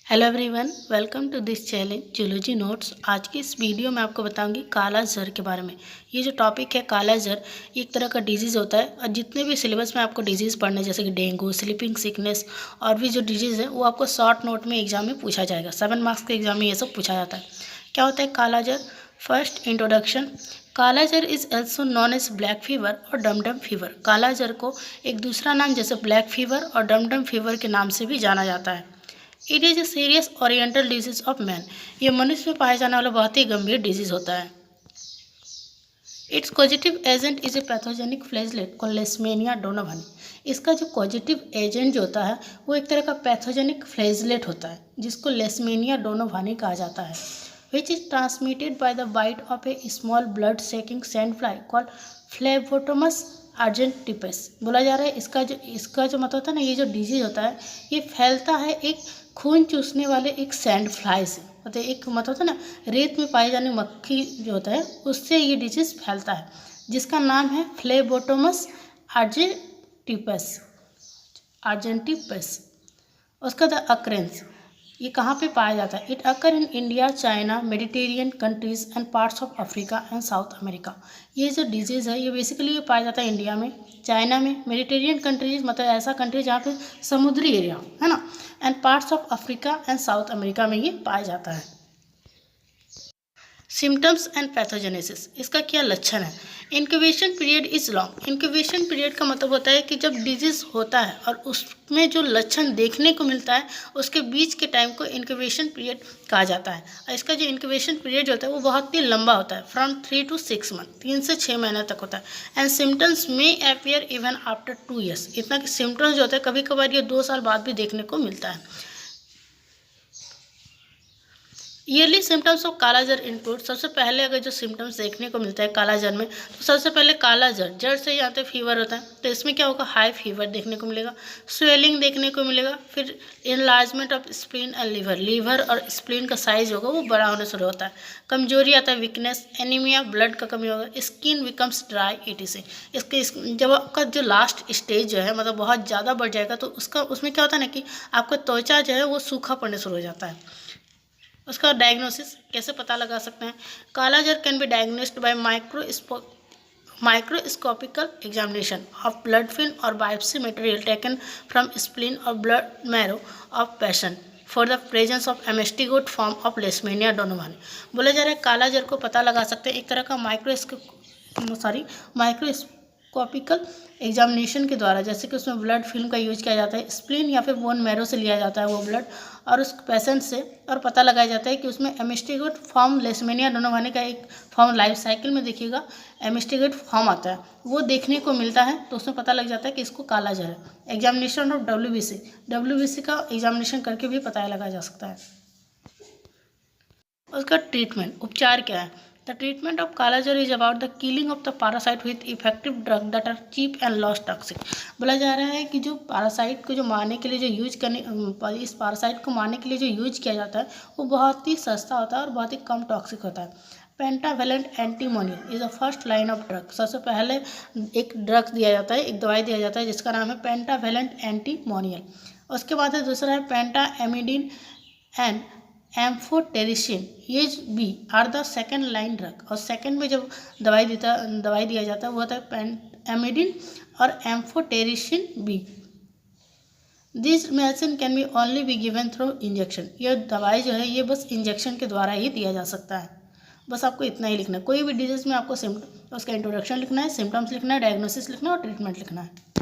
Hello everyone, welcome to this channel zoology notes. आज की इस वीडियो में आपको बताऊंगी काला ज़र के बारे में। ये जो टॉपिक है काला ज़र, ये एक तरह का डिजीज़ होता है और जितने भी सिलेबस में आपको डिजीज़ पढ़ने जैसे कि डेंगू, स्लीपिंग सिकनेस और भी जो डिजीज़ है वो आपको शॉर्ट नोट में एग्जाम में पूछा जाएगा। 7 मार्क्स के एग्जाम में ये सब पूछा जाता है। क्या होता है kala azar? First introduction. Kala azar is also known as black fever और डमडम फीवर। काला ज़र को एक दूसरा नाम जैसे ब्लैक फीवर और डमडम फीवर के नाम से भी जाना जाता है। It is a serious oriental disease of man. ये मनुष्य में पाया जाने वाला बहुत ही गंभीर डिजीज होता है। Its causative agent is a pathogenic flagellate called Leishmania donovani. इसका जो कॉजेटिव एजेंट जो होता है वो एक तरह का पैथोजेनिक फ्लैजलेट होता है जिसको लेशमैनिया डोनोवानी कहा जाता है, which is transmitted by the bite of a small blood sucking sand fly called Phlebotomus argentipes. बोला जा रहा है इसका जो मतलब होता है ना, ये जो डिजीज होता है ये फैलता है एक खून चूसने वाले एक सैंड फ्लाई से, मतलब एक मतलब होता है ना रेत में पाई जाने मक्खी जो होता है उससे ये डिजीज फैलता है जिसका नाम है फ्लेबोटोमस आर्जेंटिपस। उसका द अक्रेंस ये कहाँ पे पाया जाता है? It occur in India, China, Mediterranean countries and parts of Africa and south America. ये जो डिजीज़ है ये बेसिकली ये पाया जाता है इंडिया में, चाइना में, मेडिटेरियन कंट्रीज मतलब ऐसा कंट्री जहाँ पे समुद्री एरिया है ना, and parts of Africa and south America में ये पाया जाता है। सिम्टम्स एंड पैथोजेनेसिस, इसका क्या लक्षण है? Incubation period is long. Incubation period का मतलब होता है कि जब डिजीज होता है और उसमें जो लक्षण देखने को मिलता है उसके बीच के टाइम को इंक्यूबेशन पीरियड कहा जाता है। और इसका जो इंक्यूबेशन पीरियड होता है वो बहुत ही लंबा होता है, फ्रॉम 3 to 6 मंथ, 3 से 6 महीने तक होता है। एंड सिम्टम्स में अपियर इवन आफ्टर 2 years। इतना कि सिम्टम्स जो होता है कभी कभार ये 2 साल बाद भी देखने को मिलता है। ईयरली सिम्टम्स ऑफ काला ज़र इंक्लूड, सबसे पहले अगर जो सिम्टम्स देखने को मिलता है काला ज़र में तो सबसे पहले काला ज़र, जड़ से यहाँ पे फीवर होता है तो इसमें क्या होगा? हाई फीवर देखने को मिलेगा, स्वेलिंग देखने को मिलेगा, फिर enlargement of spleen and liver, liver और स्प्लीन का साइज होगा वो बड़ा होने शुरू होता है, कमजोरी आता है, वीकनेस, एनीमिया, ब्लड का कमी होगा, स्किन बिकम्स ड्राई etc। इसके जब आपका जो लास्ट स्टेज जो है मतलब बहुत ज़्यादा बढ़ जाएगा तो उसमें क्या होता है ना कि आपका त्वचा जो है वो सूखा पड़ने शुरू हो जाता है। उसका डायग्नोसिस कैसे पता लगा सकते हैं? Kala azar can be diagnosed by microscopical examination of blood film और biopsy material taken from spleen और blood marrow of patient for the presence of amastigote form of Leishmania donovani. बोला जा रहा है काला ज़र को पता लगा सकते हैं एक तरह का माइक्रोस्कोपिकल एग्जामिनेशन के द्वारा, जैसे कि उसमें ब्लड फिल्म का यूज किया जाता है, स्प्लीन या फिर बोन मैरो से लिया जाता है वो ब्लड और उस पेशेंट से, और पता लगाया जाता है कि उसमें एमिस्टिगेट फॉर्म लेशमैनिया डोनोवानी का एक फॉर्म लाइफ साइकिल में देखिएगा एमिस्टिगेट फॉर्म आता है वो देखने को मिलता है तो उसमें पता लग जाता है कि इसको काला ज़र है। एग्जामिनेशन ऑफ डब्ल्यूबीसी का एग्जामिनेशन करके भी पता लगाया जा सकता है। उसका ट्रीटमेंट, उपचार क्या है? The treatment of kala azar is about the killing of the parasite with effective drug that are cheap and less toxic. बोला जा रहा है कि जो पैरासाइट को जो मारने के लिए जो इस पैरासाइट को मारने के लिए जो यूज किया जाता है वो बहुत ही सस्ता होता है और बहुत ही कम टॉक्सिक होता है। Pentavalent antimonial is the first line of drug. सबसे पहले एक ड्रग दिया जाता है, एक दवाई दिया जाता है जिसका नाम है पेंटावेलेंट एंटीमोनियल। उसके बाद है दूसरा है पेंटाएमिडिन एंड एम्फोटेरिसिन, ये B are the second line drug. और सेकेंड में जब दवाई दिया जाता है वो होता है पेंटाएमिडिन और amphotericin B. This medicine can be only be given through injection. ये दवाई जो है ये बस इंजेक्शन के द्वारा ही दिया जा सकता है। बस आपको इतना ही लिखना है, कोई भी डिजीज में आपको उसका इंट्रोडक्शन लिखना है, सिम्टम्स लिखना है, डायग्नोसिस लिखना है और ट्रीटमेंट लिखना है।